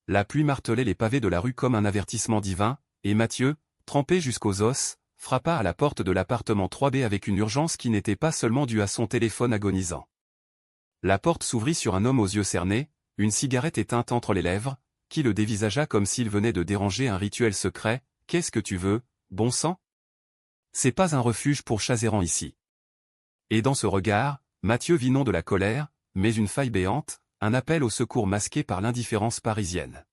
La pluie martelait les pavés de la rue comme un avertissement divin, et Mathieu, trempé jusqu'aux os, frappa à la porte de l'appartement 3B avec une urgence qui n'était pas seulement due à son téléphone agonisant. La porte s'ouvrit sur un homme aux yeux cernés, une cigarette éteinte entre les lèvres, qui le dévisagea comme s'il venait de déranger un rituel secret. « Qu'est-ce que tu veux, bon sang ? C'est pas un refuge pour chats errants ici. » Et dans ce regard, Mathieu vit non de la colère, mais une faille béante, un appel au secours masqué par l'indifférence parisienne.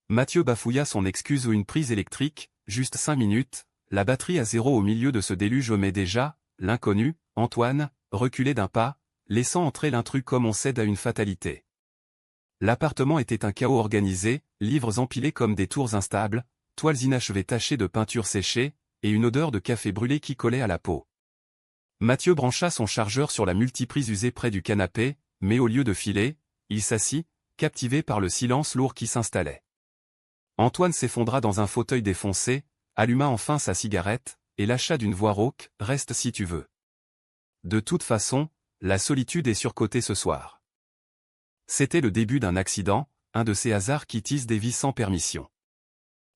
Mathieu bafouilla son excuse ou une prise électrique, juste 5 minutes, la batterie à zéro au milieu de ce déluge mais déjà, l'inconnu, Antoine, reculait d'un pas, laissant entrer l'intrus comme on cède à une fatalité. L'appartement était un chaos organisé, livres empilés comme des tours instables, toiles inachevées tachées de peinture séchée, et une odeur de café brûlé qui collait à la peau. Mathieu brancha son chargeur sur la multiprise usée près du canapé, mais au lieu de filer, il s'assit, captivé par le silence lourd qui s'installait. Antoine s'effondra dans un fauteuil défoncé, alluma enfin sa cigarette, et lâcha d'une voix rauque, « Reste si tu veux. De toute façon, la solitude est surcotée ce soir. » C'était le début d'un accident, un de ces hasards qui tissent des vies sans permission.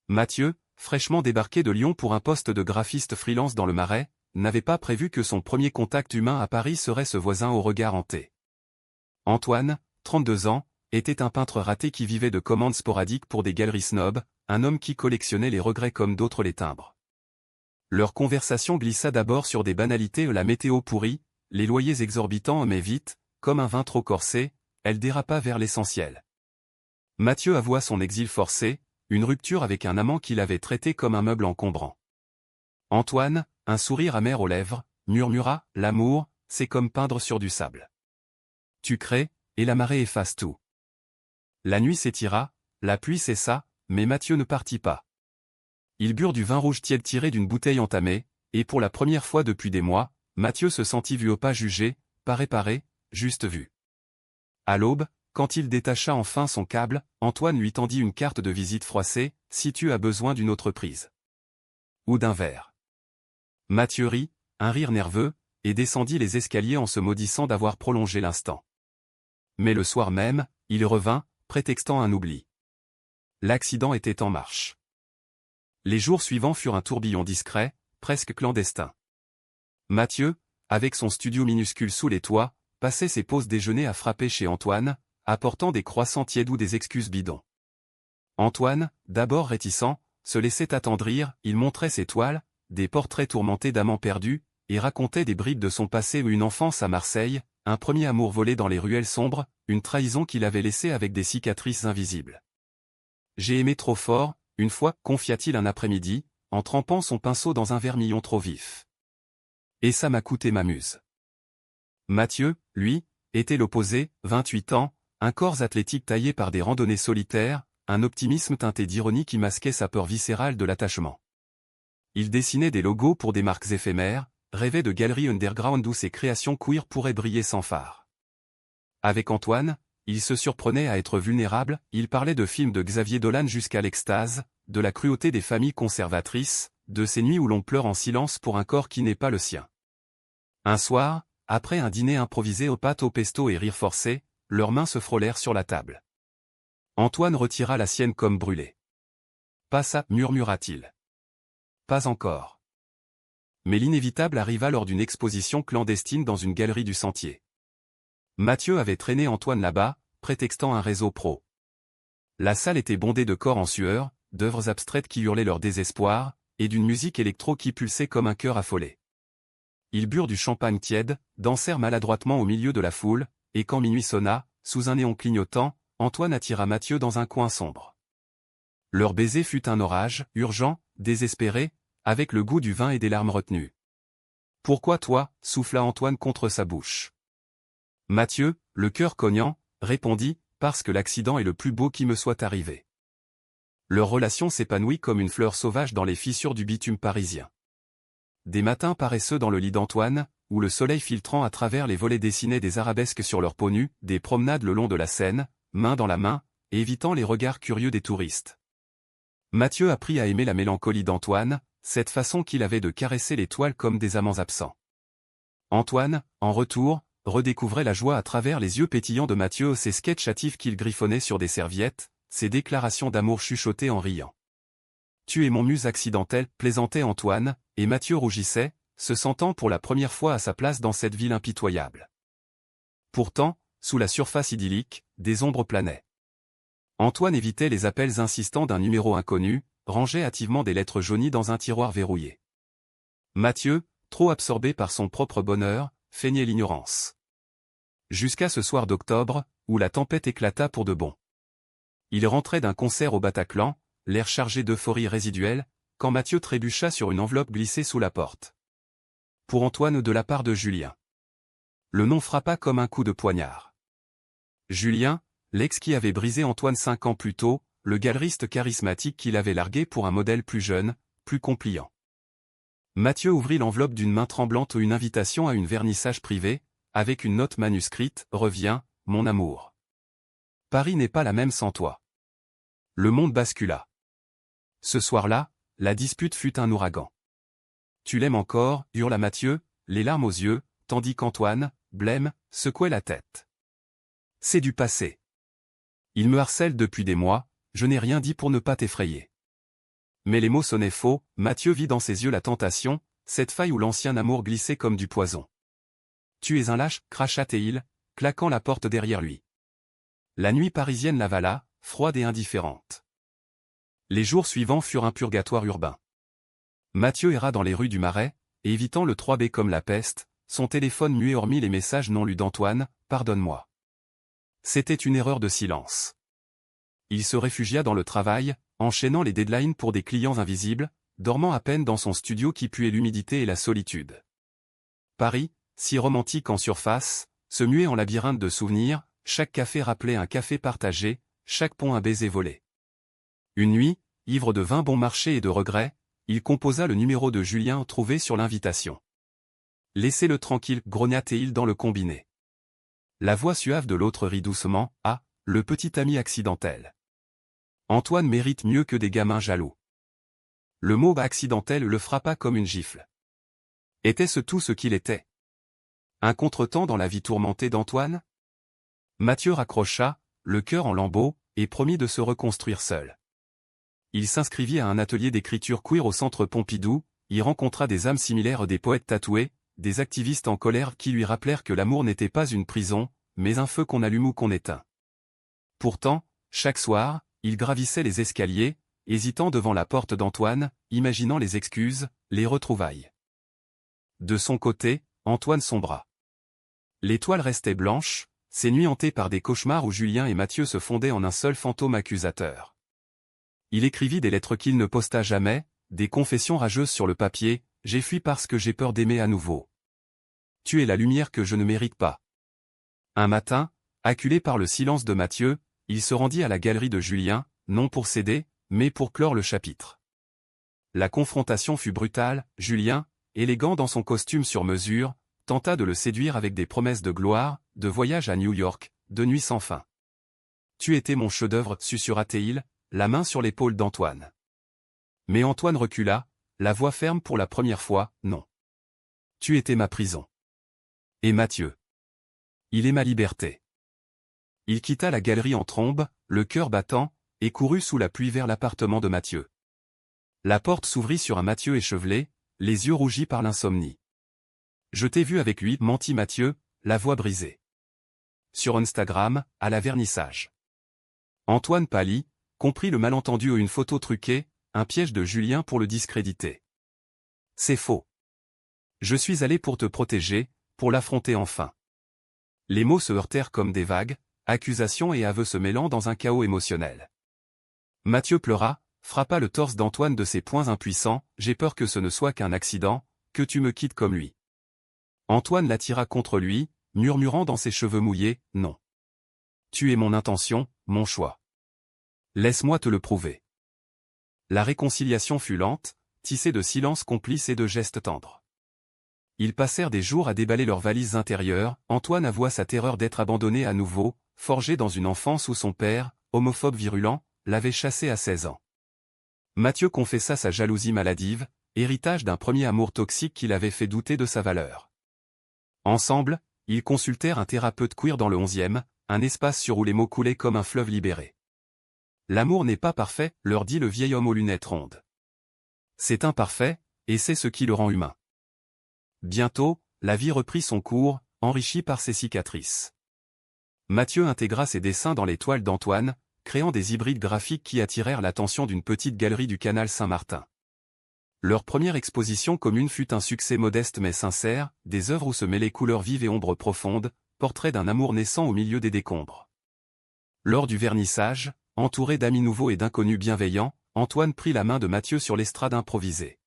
Mathieu, fraîchement débarqué de Lyon pour un poste de graphiste freelance dans le Marais, n'avait pas prévu que son premier contact humain à Paris serait ce voisin au regard hanté. Antoine, 32 ans, était un peintre raté qui vivait de commandes sporadiques pour des galeries snobs, un homme qui collectionnait les regrets comme d'autres les timbres. Leur conversation glissa d'abord sur des banalités, la météo pourrie, les loyers exorbitants mais vite, comme un vin trop corsé, elle dérapa vers l'essentiel. Mathieu avoua son exil forcé, une rupture avec un amant qu'il avait traité comme un meuble encombrant. Antoine, un sourire amer aux lèvres, murmura, « L'amour, c'est comme peindre sur du sable. Tu crées, et la marée efface tout. » La nuit s'étira, la pluie cessa, mais Mathieu ne partit pas. Ils burent du vin rouge tiède tiré d'une bouteille entamée, et pour la première fois depuis des mois, Mathieu se sentit vu au pas jugé, pas réparé, juste vu. À l'aube, quand il détacha enfin son câble, Antoine lui tendit une carte de visite froissée, « Si tu as besoin d'une autre prise. Ou d'un verre. » Mathieu rit, un rire nerveux, et descendit les escaliers en se maudissant d'avoir prolongé l'instant. Mais le soir même, il revint, prétextant un oubli. L'accident était en marche. Les jours suivants furent un tourbillon discret, presque clandestin. Mathieu, avec son studio minuscule sous les toits, passait ses pauses déjeuner à frapper chez Antoine, apportant des croissants tièdes ou des excuses bidons. Antoine, d'abord réticent, se laissait attendrir, il montrait ses toiles, des portraits tourmentés d'amants perdus, et racontait des bribes de son passé ou une enfance à Marseille, un premier amour volé dans les ruelles sombres, une trahison qu'il avait laissée avec des cicatrices invisibles. « J'ai aimé trop fort, une fois, confia-t-il un après-midi, en trempant son pinceau dans un vermillon trop vif. Et ça m'a coûté ma muse. » Mathieu, lui, était l'opposé, 28 ans, un corps athlétique taillé par des randonnées solitaires, un optimisme teinté d'ironie qui masquait sa peur viscérale de l'attachement. Il dessinait des logos pour des marques éphémères, rêvait de galeries underground où ses créations queer pourraient briller sans phare. Avec Antoine, il se surprenait à être vulnérable, il parlait de films de Xavier Dolan jusqu'à l'extase, de la cruauté des familles conservatrices, de ces nuits où l'on pleure en silence pour un corps qui n'est pas le sien. Un soir, après un dîner improvisé aux pâtes au pesto et rire forcé, leurs mains se frôlèrent sur la table. Antoine retira la sienne comme brûlée. « Pas ça, murmura-t-il. Pas encore. » Mais l'inévitable arriva lors d'une exposition clandestine dans une galerie du Sentier. Mathieu avait traîné Antoine là-bas, prétextant un réseau pro. La salle était bondée de corps en sueur, d'œuvres abstraites qui hurlaient leur désespoir, et d'une musique électro qui pulsait comme un cœur affolé. Ils burent du champagne tiède, dansèrent maladroitement au milieu de la foule, et quand minuit sonna, sous un néon clignotant, Antoine attira Mathieu dans un coin sombre. Leur baiser fut un orage, urgent, désespéré, avec le goût du vin et des larmes retenues. « Pourquoi toi » souffla Antoine contre sa bouche. Mathieu, le cœur cognant, répondit, « Parce que l'accident est le plus beau qui me soit arrivé. » Leur relation s'épanouit comme une fleur sauvage dans les fissures du bitume parisien. Des matins paresseux dans le lit d'Antoine, où le soleil filtrant à travers les volets dessinait des arabesques sur leur peau nue, des promenades le long de la Seine, main dans la main, évitant les regards curieux des touristes. Mathieu apprit à aimer la mélancolie d'Antoine, cette façon qu'il avait de caresser les toiles comme des amants absents. Antoine, en retour, redécouvrait la joie à travers les yeux pétillants de Mathieu, ces sketchs hâtifs qu'il griffonnait sur des serviettes, ses déclarations d'amour chuchotées en riant. Tu es mon muse accidentelle, plaisantait Antoine, et Mathieu rougissait, se sentant pour la première fois à sa place dans cette ville impitoyable. Pourtant, sous la surface idyllique, des ombres planaient. Antoine évitait les appels insistants d'un numéro inconnu, rangeait hâtivement des lettres jaunies dans un tiroir verrouillé. Mathieu, trop absorbé par son propre bonheur, feignait l'ignorance. Jusqu'à ce soir d'octobre, où la tempête éclata pour de bon. Il rentrait d'un concert au Bataclan, l'air chargé d'euphorie résiduelle, quand Mathieu trébucha sur une enveloppe glissée sous la porte. Pour Antoine de la part de Julien. Le nom frappa comme un coup de poignard. Julien, l'ex qui avait brisé Antoine 5 ans plus tôt, le galeriste charismatique qu'il avait largué pour un modèle plus jeune, plus compliant. Mathieu ouvrit l'enveloppe d'une main tremblante une invitation à une vernissage privée, avec une note manuscrite, « Reviens, mon amour. Paris n'est pas la même sans toi. » Le monde bascula. Ce soir-là, la dispute fut un ouragan. Tu l'aimes encore, hurla Mathieu, les larmes aux yeux, tandis qu'Antoine, blême, secouait la tête. C'est du passé. Il me harcèle depuis des mois, je n'ai rien dit pour ne pas t'effrayer. Mais les mots sonnaient faux, Mathieu vit dans ses yeux la tentation, cette faille où l'ancien amour glissait comme du poison. Tu es un lâche, cracha Théil, claquant la porte derrière lui. La nuit parisienne l'avala, froide et indifférente. Les jours suivants furent un purgatoire urbain. Mathieu erra dans les rues du Marais, évitant le 3B comme la peste, son téléphone muet hormis les messages non lus d'Antoine, « Pardonne-moi ». C'était une erreur de silence. Il se réfugia dans le travail, enchaînant les deadlines pour des clients invisibles, dormant à peine dans son studio qui puait l'humidité et la solitude. Paris, si romantique en surface, se muait en labyrinthe de souvenirs, chaque café rappelait un café partagé, chaque pont un baiser volé. Une nuit, ivre de vin bon marché et de regrets, il composa le numéro de Julien trouvé sur l'invitation. « Laissez-le tranquille, grogna Théil dans le combiné. La voix suave de l'autre rit doucement, « Ah, le petit ami accidentel. Antoine mérite mieux que des gamins jaloux. » Le mot « accidentel » le frappa comme une gifle. Était-ce tout ce qu'il était? Un contretemps dans la vie tourmentée d'Antoine? Mathieu raccrocha, le cœur en lambeaux, et promit de se reconstruire seul. Il s'inscrivit à un atelier d'écriture queer au centre Pompidou, y rencontra des âmes similaires, des poètes tatoués, des activistes en colère qui lui rappelèrent que l'amour n'était pas une prison, mais un feu qu'on allume ou qu'on éteint. Pourtant, chaque soir, il gravissait les escaliers, hésitant devant la porte d'Antoine, imaginant les excuses, les retrouvailles. De son côté, Antoine sombra. L'étoile restait blanche, ses nuits hantées par des cauchemars où Julien et Mathieu se fondaient en un seul fantôme accusateur. Il écrivit des lettres qu'il ne posta jamais, des confessions rageuses sur le papier, « J'ai fui parce que j'ai peur d'aimer à nouveau. Tu es la lumière que je ne mérite pas. » Un matin, acculé par le silence de Mathieu, il se rendit à la galerie de Julien, non pour céder, mais pour clore le chapitre. La confrontation fut brutale, Julien, élégant dans son costume sur mesure, tenta de le séduire avec des promesses de gloire, de voyage à New York, de nuits sans fin. « Tu étais mon chef-d'œuvre, susurra Théil, la main sur l'épaule d'Antoine. Mais Antoine recula, la voix ferme pour la première fois, « Non. Tu étais ma prison. Et Mathieu. Il est ma liberté. » Il quitta la galerie en trombe, le cœur battant, et courut sous la pluie vers l'appartement de Mathieu. La porte s'ouvrit sur un Mathieu échevelé, les yeux rougis par l'insomnie. « Je t'ai vu avec lui, » mentit Mathieu, la voix brisée. Sur Instagram, à la vernissage. Antoine pâlit, comprit le malentendu ou une photo truquée, un piège de Julien pour le discréditer. « C'est faux. Je suis allé pour te protéger, pour l'affronter enfin. » Les mots se heurtèrent comme des vagues, accusations et aveux se mêlant dans un chaos émotionnel. Mathieu pleura, frappa le torse d'Antoine de ses poings impuissants, « J'ai peur que ce ne soit qu'un accident, que tu me quittes comme lui. » Antoine l'attira contre lui, murmurant dans ses cheveux mouillés, « Non. Tu es mon intention, mon choix. Laisse-moi te le prouver. » La réconciliation fut lente, tissée de silences complices et de gestes tendres. Ils passèrent des jours à déballer leurs valises intérieures, Antoine avoua sa terreur d'être abandonné à nouveau, forgé dans une enfance où son père, homophobe virulent, l'avait chassé à 16 ans. Mathieu confessa sa jalousie maladive, héritage d'un premier amour toxique qui l'avait fait douter de sa valeur. Ensemble, ils consultèrent un thérapeute queer dans le 11e, un espace sur où les mots coulaient comme un fleuve libéré. L'amour n'est pas parfait, leur dit le vieil homme aux lunettes rondes. C'est imparfait, et c'est ce qui le rend humain. Bientôt, la vie reprit son cours, enrichie par ses cicatrices. Mathieu intégra ses dessins dans les toiles d'Antoine, créant des hybrides graphiques qui attirèrent l'attention d'une petite galerie du canal Saint-Martin. Leur première exposition commune fut un succès modeste mais sincère, des œuvres où se mêlaient couleurs vives et ombres profondes, portrait d'un amour naissant au milieu des décombres. Lors du vernissage, entouré d'amis nouveaux et d'inconnus bienveillants, Antoine prit la main de Mathieu sur l'estrade improvisée.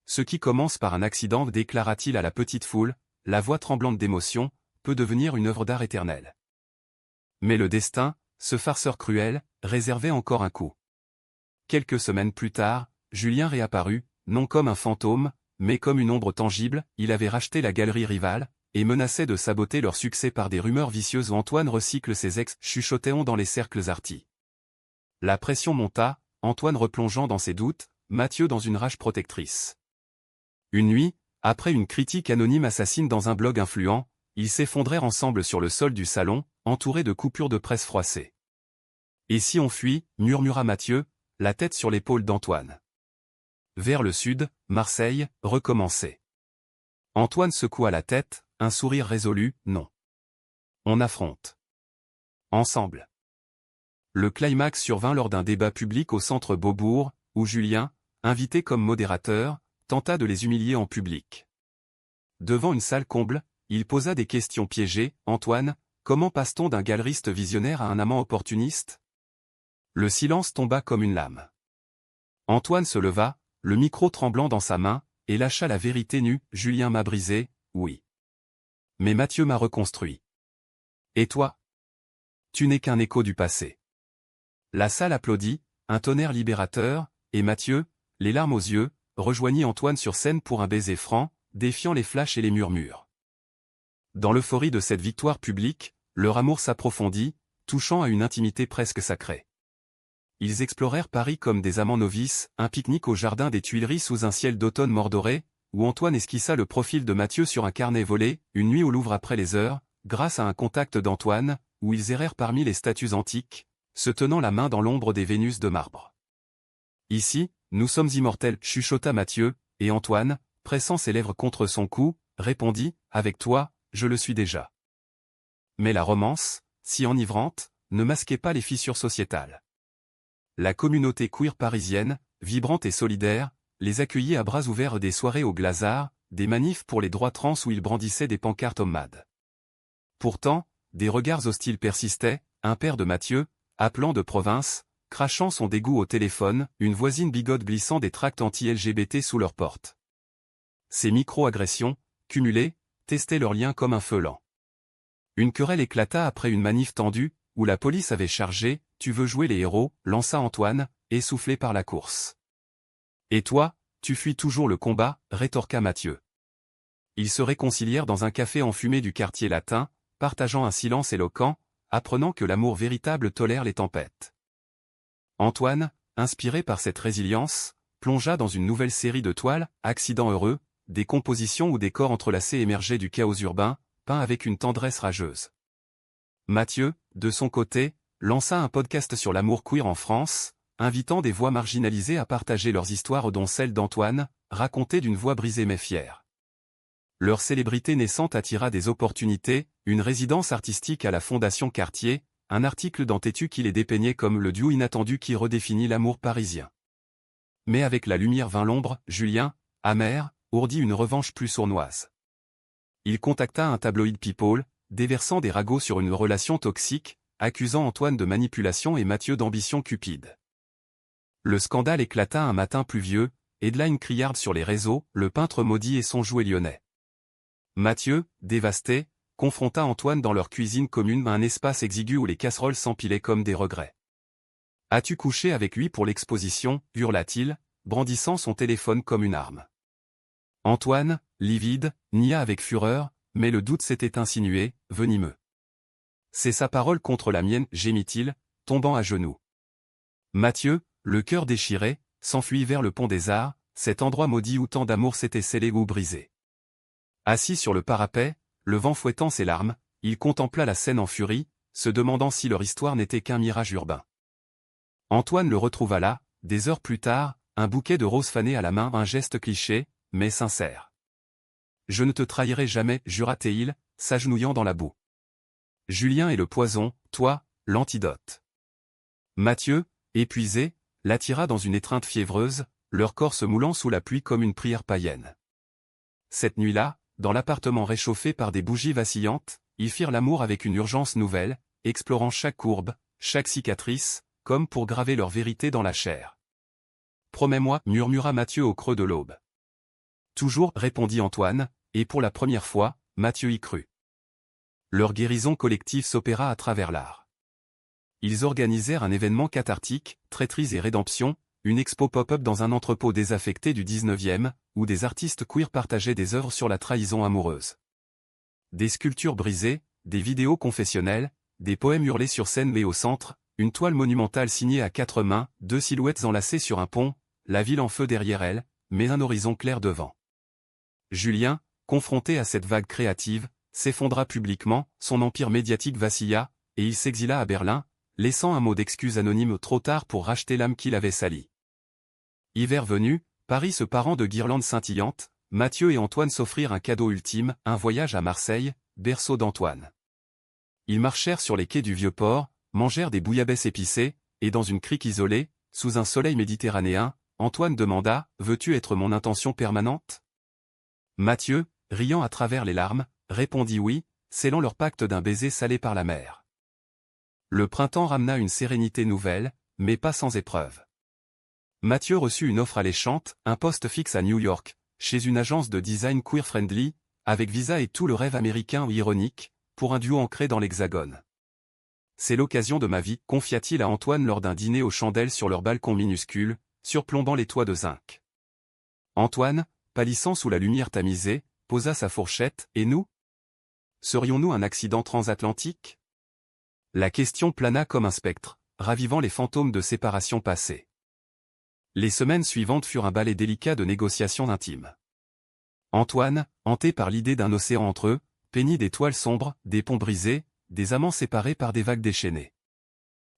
Ce qui commence par un accident, déclara-t-il à la petite foule, la voix tremblante d'émotion, peut devenir une œuvre d'art éternelle. Mais le destin, ce farceur cruel, réservait encore un coup. Quelques semaines plus tard, Julien réapparut, non comme un fantôme, mais comme une ombre tangible. Il avait racheté la galerie rivale, et menaçait de saboter leur succès par des rumeurs vicieuses où Antoine recycle ses ex, chuchotait-on dans les cercles artis. La pression monta, Antoine replongeant dans ses doutes, Mathieu dans une rage protectrice. Une nuit, après une critique anonyme assassine dans un blog influent, ils s'effondrèrent ensemble sur le sol du salon, entourés de coupures de presse froissées. « Et si on fuit » murmura Mathieu, la tête sur l'épaule d'Antoine. Vers le sud, Marseille, recommençait. Antoine secoua la tête, un sourire résolu, non. On affronte. Ensemble. Le climax survint lors d'un débat public au centre Beaubourg, où Julien, invité comme modérateur, tenta de les humilier en public. Devant une salle comble, il posa des questions piégées. « Antoine, comment passe-t-on d'un galeriste visionnaire à un amant opportuniste ?» Le silence tomba comme une lame. Antoine se leva, le micro tremblant dans sa main, et lâcha la vérité nue. « Julien m'a brisé, oui. Mais Mathieu m'a reconstruit. Et toi? Tu n'es qu'un écho du passé. » La salle applaudit, un tonnerre libérateur, et Mathieu, les larmes aux yeux, rejoignit Antoine sur scène pour un baiser franc, défiant les flashs et les murmures. Dans l'euphorie de cette victoire publique, leur amour s'approfondit, touchant à une intimité presque sacrée. Ils explorèrent Paris comme des amants novices, un pique-nique au jardin des Tuileries sous un ciel d'automne mordoré, où Antoine esquissa le profil de Mathieu sur un carnet volé, une nuit au Louvre après les heures, grâce à un contact d'Antoine, où ils errèrent parmi les statues antiques, se tenant la main dans l'ombre des Vénus de marbre. « Ici, nous sommes immortels » chuchota Mathieu, et Antoine, pressant ses lèvres contre son cou, répondit « Avec toi, je le suis déjà. » Mais la romance, si enivrante, ne masquait pas les fissures sociétales. La communauté queer parisienne, vibrante et solidaire, les accueillit à bras ouverts des soirées au Glazart, des manifs pour les droits trans où ils brandissaient des pancartes hommades. Pourtant, des regards hostiles persistaient, un père de Mathieu, appelant de province, crachant son dégoût au téléphone, une voisine bigote glissant des tracts anti-LGBT sous leur porte. Ces micro-agressions, cumulées, testaient leur lien comme un feu lent. Une querelle éclata après une manif tendue, où la police avait chargé « Tu veux jouer les héros » lança Antoine, essoufflé par la course. « Et toi, tu fuis toujours le combat » rétorqua Mathieu. Ils se réconcilièrent dans un café enfumé du quartier latin, partageant un silence éloquent, apprenant que l'amour véritable tolère les tempêtes. Antoine, inspiré par cette résilience, plongea dans une nouvelle série de toiles, Accidents heureux, des compositions où des corps entrelacés émergeaient du chaos urbain, peints avec une tendresse rageuse. Mathieu, de son côté, lança un podcast sur l'amour queer en France, invitant des voix marginalisées à partager leurs histoires dont celle d'Antoine, racontée d'une voix brisée mais fière. Leur célébrité naissante attira des opportunités, une résidence artistique à la Fondation Cartier, un article dans Tétu qui les dépeignait comme le duo inattendu qui redéfinit l'amour parisien. Mais avec la lumière vint l'ombre, Julien, amer, ourdit une revanche plus sournoise. Il contacta un tabloïd People, déversant des ragots sur une relation toxique, accusant Antoine de manipulation et Mathieu d'ambition cupide. Le scandale éclata un matin pluvieux, headline criarde sur les réseaux, le peintre maudit et son jouet lyonnais. Mathieu, dévasté, confronta Antoine dans leur cuisine commune à un espace exigu où les casseroles s'empilaient comme des regrets. « As-tu couché avec lui pour l'exposition » hurla-t-il, brandissant son téléphone comme une arme. Antoine, livide, nia avec fureur, mais le doute s'était insinué, venimeux. « C'est sa parole contre la mienne » gémit-il, tombant à genoux. Mathieu, le cœur déchiré, s'enfuit vers le pont des Arts, cet endroit maudit où tant d'amour s'était scellé ou brisé. Assis sur le parapet, le vent fouettant ses larmes, il contempla la scène en furie, se demandant si leur histoire n'était qu'un mirage urbain. Antoine le retrouva là, des heures plus tard, un bouquet de roses fanées à la main, un geste cliché, mais sincère. « Je ne te trahirai jamais, jura-t-il, s'agenouillant dans la boue. Julien est le poison, toi, l'antidote. » Mathieu, épuisé, l'attira dans une étreinte fiévreuse, leur corps se moulant sous la pluie comme une prière païenne. Cette nuit-là, dans l'appartement réchauffé par des bougies vacillantes, ils firent l'amour avec une urgence nouvelle, explorant chaque courbe, chaque cicatrice, comme pour graver leur vérité dans la chair. « Promets-moi, murmura Mathieu au creux de l'aube. « Toujours, répondit Antoine, et pour la première fois, Mathieu y crut. Leur guérison collective s'opéra à travers l'art. Ils organisèrent un événement cathartique, traîtrise et rédemption, une expo pop-up dans un entrepôt désaffecté du 19e, où des artistes queer partageaient des œuvres sur la trahison amoureuse. Des sculptures brisées, des vidéos confessionnelles, des poèmes hurlés sur scène mais au centre, une toile monumentale signée à 4 mains, 2 silhouettes enlacées sur un pont, la ville en feu derrière elle, mais un horizon clair devant. Julien, confronté à cette vague créative, s'effondra publiquement, son empire médiatique vacilla, et il s'exila à Berlin, laissant un mot d'excuse anonyme trop tard pour racheter l'âme qu'il avait salie. Hiver venu, Paris se parant de guirlandes scintillantes, Mathieu et Antoine s'offrirent un cadeau ultime, un voyage à Marseille, berceau d'Antoine. Ils marchèrent sur les quais du Vieux-Port, mangèrent des bouillabaisse épicées, et dans une crique isolée, sous un soleil méditerranéen, Antoine demanda « Veux-tu être mon intention permanente ?» Mathieu, riant à travers les larmes, répondit oui, scellant leur pacte d'un baiser salé par la mer. Le printemps ramena une sérénité nouvelle, mais pas sans épreuve. Mathieu reçut une offre alléchante, un poste fixe à New York, chez une agence de design queer-friendly, avec visa et tout le rêve américain ou ironique, pour un duo ancré dans l'Hexagone. « C'est l'occasion de ma vie, confia-t-il à Antoine lors d'un dîner aux chandelles sur leur balcon minuscule, surplombant les toits de zinc. Antoine, pâlissant sous la lumière tamisée, posa sa fourchette, et nous ? Serions-nous un accident transatlantique ? La question plana comme un spectre, ravivant les fantômes de séparation passée. Les semaines suivantes furent un ballet délicat de négociations intimes. Antoine, hanté par l'idée d'un océan entre eux, peignit des toiles sombres, des ponts brisés, des amants séparés par des vagues déchaînées.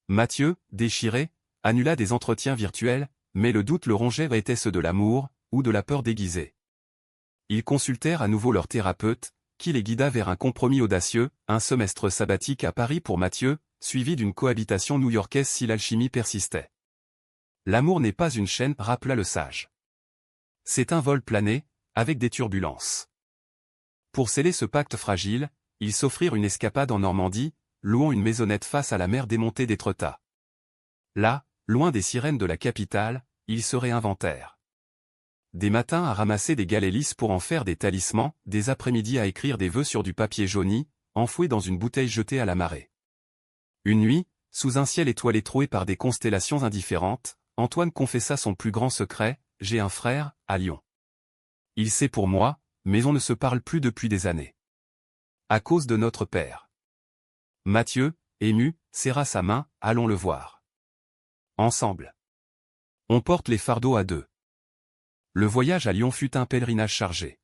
Mathieu, déchiré, annula des entretiens virtuels, mais le doute le rongeait. Était-ce de l'amour, ou de la peur déguisée? Ils consultèrent à nouveau leur thérapeute, qui les guida vers un compromis audacieux, un semestre sabbatique à Paris pour Mathieu, suivi d'une cohabitation new-yorkaise si l'alchimie persistait. L'amour n'est pas une chaîne, rappela le sage. C'est un vol plané, avec des turbulences. Pour sceller ce pacte fragile, ils s'offrirent une escapade en Normandie, louant une maisonnette face à la mer démontée d'Étretat. Là, loin des sirènes de la capitale, ils se réinventèrent. Des matins à ramasser des galets lisses pour en faire des talismans, des après-midi à écrire des vœux sur du papier jauni, enfouis dans une bouteille jetée à la marée. Une nuit, sous un ciel étoilé troué par des constellations indifférentes, Antoine confessa son plus grand secret, « J'ai un frère, à Lyon. Il sait pour moi, mais on ne se parle plus depuis des années. À cause de notre père. » Mathieu, ému, serra sa main, « Allons le voir. Ensemble. On porte les fardeaux à deux. » Le voyage à Lyon fut un pèlerinage chargé.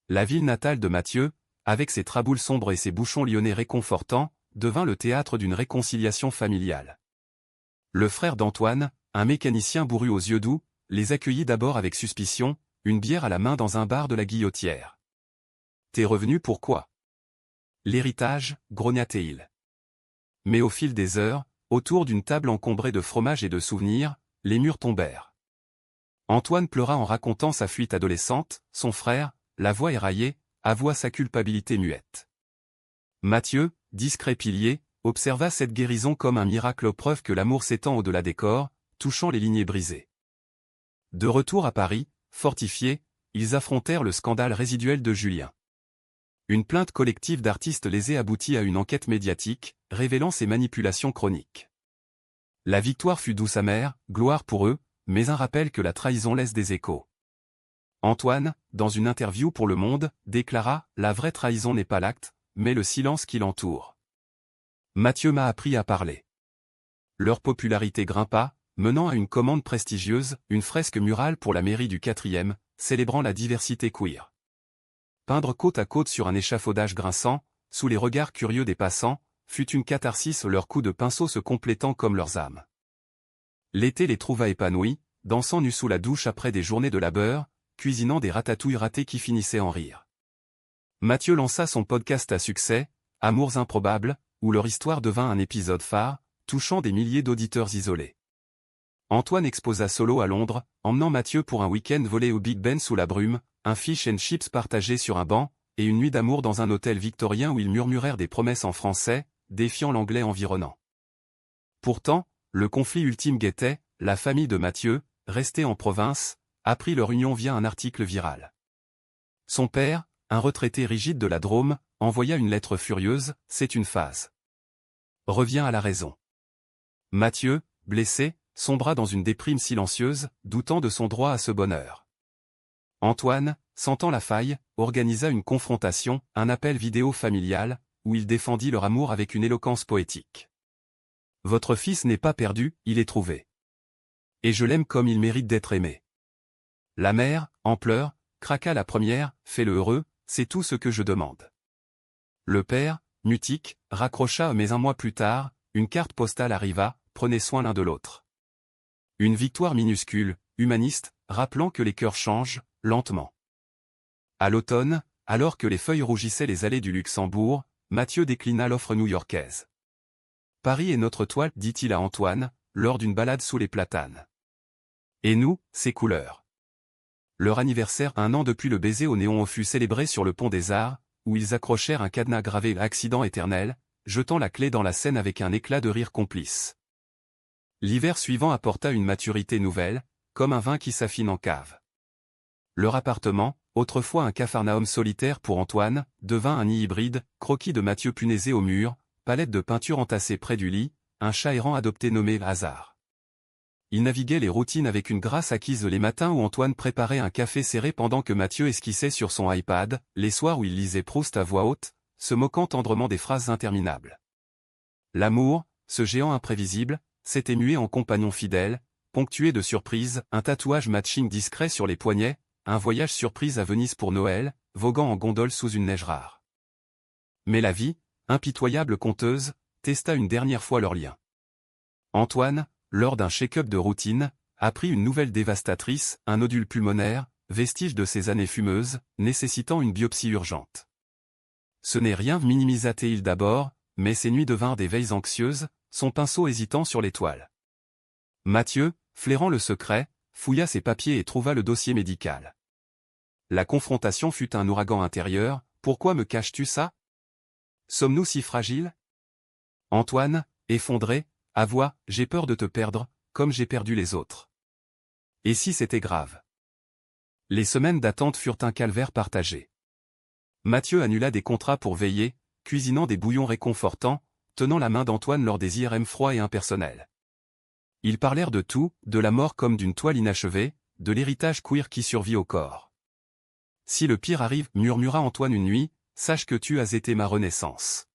La ville natale de Mathieu, avec ses traboules sombres et ses bouchons lyonnais réconfortants, devint le théâtre d'une réconciliation familiale. Le frère d'Antoine, un mécanicien bourru aux yeux doux, les accueillit d'abord avec suspicion, une bière à la main dans un bar de la Guillotière. « T'es revenu pourquoi ? » « L'héritage, grogna-t-il. Mais au fil des heures, autour d'une table encombrée de fromage et de souvenirs, les murs tombèrent. Antoine pleura en racontant sa fuite adolescente, son frère, la voix éraillée, avoua sa culpabilité muette. Mathieu, discret pilier, observa cette guérison comme un miracle, preuve que l'amour s'étend au-delà des corps, touchant les lignées brisées. De retour à Paris, fortifiés, ils affrontèrent le scandale résiduel de Julien. Une plainte collective d'artistes lésés aboutit à une enquête médiatique, révélant ses manipulations chroniques. La victoire fut douce amère, gloire pour eux, mais un rappel que la trahison laisse des échos. Antoine, dans une interview pour Le Monde, déclara « La vraie trahison n'est pas l'acte, mais le silence qui l'entoure. Mathieu m'a appris à parler. » Leur popularité grimpa, menant à une commande prestigieuse, une fresque murale pour la mairie du 4e, célébrant la diversité queer. Peindre côte à côte sur un échafaudage grinçant, sous les regards curieux des passants, fut une catharsis, leurs coups de pinceau se complétant comme leurs âmes. L'été les trouva épanouis, dansant nus sous la douche après des journées de labeur, cuisinant des ratatouilles ratées qui finissaient en rire. Mathieu lança son podcast à succès, Amours improbables, où leur histoire devint un épisode phare, touchant des milliers d'auditeurs isolés. Antoine exposa solo à Londres, emmenant Mathieu pour un week-end volé au Big Ben sous la brume, un fish and chips partagé sur un banc, et une nuit d'amour dans un hôtel victorien où ils murmurèrent des promesses en français, défiant l'anglais environnant. Pourtant, le conflit ultime guettait, la famille de Mathieu, restée en province, apprit leur union via un article viral. Son père, un retraité rigide de la Drôme, envoya une lettre furieuse, c'est une phase. Revient à la raison. Mathieu, blessé, sombra dans une déprime silencieuse, doutant de son droit à ce bonheur. Antoine, sentant la faille, organisa une confrontation, un appel vidéo familial, où il défendit leur amour avec une éloquence poétique. « Votre fils n'est pas perdu, il est trouvé. Et je l'aime comme il mérite d'être aimé. » La mère, en pleurs, craqua la première, « Fais-le heureux, c'est tout ce que je demande. » Le père, mutique, raccrocha mais un mois plus tard, une carte postale arriva, prenez soin l'un de l'autre. Une victoire minuscule, humaniste, rappelant que les cœurs changent, lentement. À l'automne, alors que les feuilles rougissaient les allées du Luxembourg, Mathieu déclina l'offre new-yorkaise. « Paris est notre toile, dit-il à Antoine, lors d'une balade sous les platanes. Et nous, ses couleurs. » Leur anniversaire, 1 an depuis le baiser au néon, fut célébré sur le pont des Arts, où ils accrochèrent un cadenas gravé « Accident éternel », jetant la clé dans la Seine avec un éclat de rire complice. L'hiver suivant apporta une maturité nouvelle, comme un vin qui s'affine en cave. Leur appartement, autrefois un capharnaüm solitaire pour Antoine, devint un nid hybride, croquis de Mathieu punaisé au mur, palette de peinture entassée près du lit, un chat errant adopté nommé Hasard. Il naviguait les routines avec une grâce acquise les matins où Antoine préparait un café serré pendant que Mathieu esquissait sur son iPad, les soirs où il lisait Proust à voix haute, se moquant tendrement des phrases interminables. L'amour, ce géant imprévisible, s'était mué en compagnon fidèle, ponctué de surprises, un tatouage matching discret sur les poignets, un voyage surprise à Venise pour Noël, voguant en gondole sous une neige rare. Mais la vie, impitoyable conteuse, testa une dernière fois leur lien. Antoine, lors d'un check-up de routine, apprit une nouvelle dévastatrice, un nodule pulmonaire, vestige de ses années fumeuses, nécessitant une biopsie urgente. Ce n'est rien, minimisa-t-il d'abord, mais ces nuits devinrent des veilles anxieuses, son pinceau hésitant sur l'étoile. Mathieu, flairant le secret, fouilla ses papiers et trouva le dossier médical. La confrontation fut un ouragan intérieur, « Pourquoi me caches-tu ça? Sommes-nous si fragiles ?» Antoine, effondré, avoua, « J'ai peur de te perdre, comme j'ai perdu les autres. » Et si c'était grave? Les semaines d'attente furent un calvaire partagé. Mathieu annula des contrats pour veiller, cuisinant des bouillons réconfortants, tenant la main d'Antoine lors des IRM froids et impersonnels. Ils parlèrent de tout, de la mort comme d'une toile inachevée, de l'héritage queer qui survit au corps. « Si le pire arrive, murmura Antoine une nuit, sache que tu as été ma renaissance. »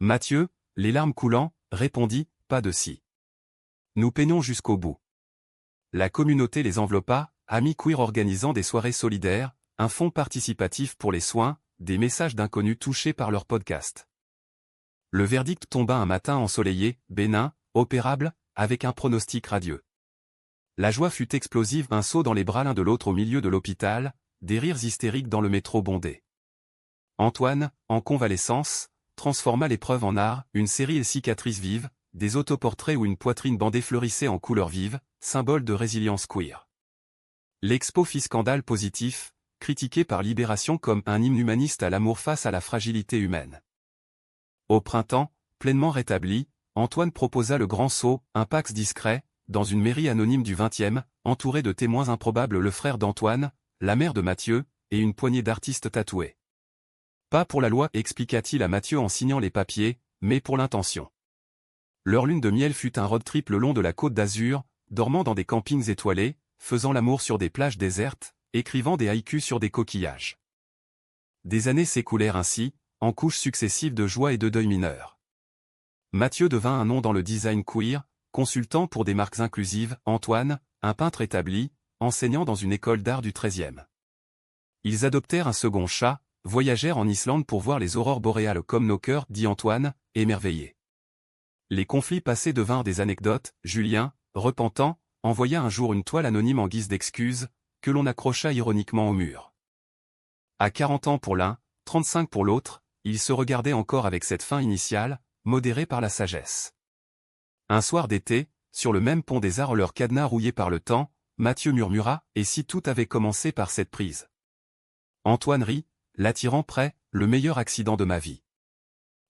Mathieu, les larmes coulant, répondit, pas de si. Nous peignons jusqu'au bout. La communauté les enveloppa, amis queer organisant des soirées solidaires, un fonds participatif pour les soins, des messages d'inconnus touchés par leur podcast. Le verdict tomba un matin ensoleillé, bénin, opérable, avec un pronostic radieux. La joie fut explosive, un saut dans les bras l'un de l'autre au milieu de l'hôpital, des rires hystériques dans le métro bondé. Antoine, en convalescence, transforma l'épreuve en art, une série et cicatrices vives, des autoportraits où une poitrine bandée fleurissait en couleurs vives, symbole de résilience queer. L'expo fit scandale positif, critiqué par Libération comme un hymne humaniste à l'amour face à la fragilité humaine. Au printemps, pleinement rétabli, Antoine proposa le grand saut, un pax discret, dans une mairie anonyme du 20e, entouré de témoins improbables, le frère d'Antoine, la mère de Mathieu, et une poignée d'artistes tatoués. Pas pour la loi, expliqua-t-il à Mathieu en signant les papiers, mais pour l'intention. Leur lune de miel fut un road trip le long de la Côte d'Azur, dormant dans des campings étoilés, faisant l'amour sur des plages désertes, écrivant des haïkus sur des coquillages. Des années s'écoulèrent ainsi, en couches successives de joie et de deuil mineur. Mathieu devint un nom dans le design queer, consultant pour des marques inclusives, Antoine, un peintre établi, enseignant dans une école d'art du XIIIe. Ils adoptèrent un second chat, voyagèrent en Islande pour voir les aurores boréales comme nos cœurs, dit Antoine, émerveillé. Les conflits passés devinrent des anecdotes, Julien, repentant, envoya un jour une toile anonyme en guise d'excuse, que l'on accrocha ironiquement au mur. À 40 ans pour l'un, 35 pour l'autre, ils se regardaient encore avec cette fin initiale, modérée par la sagesse. Un soir d'été, sur le même pont des Arts, leur cadenas rouillé par le temps, Mathieu murmura « Et si tout avait commencé par cette prise ?» Antoine rit, l'attirant près, le meilleur accident de ma vie.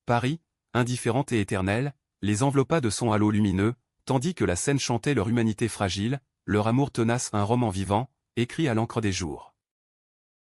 Paris, indifférente et éternelle, les enveloppa de son halo lumineux, tandis que la scène chantait leur humanité fragile, leur amour tenace, un roman vivant, écrit à l'encre des jours.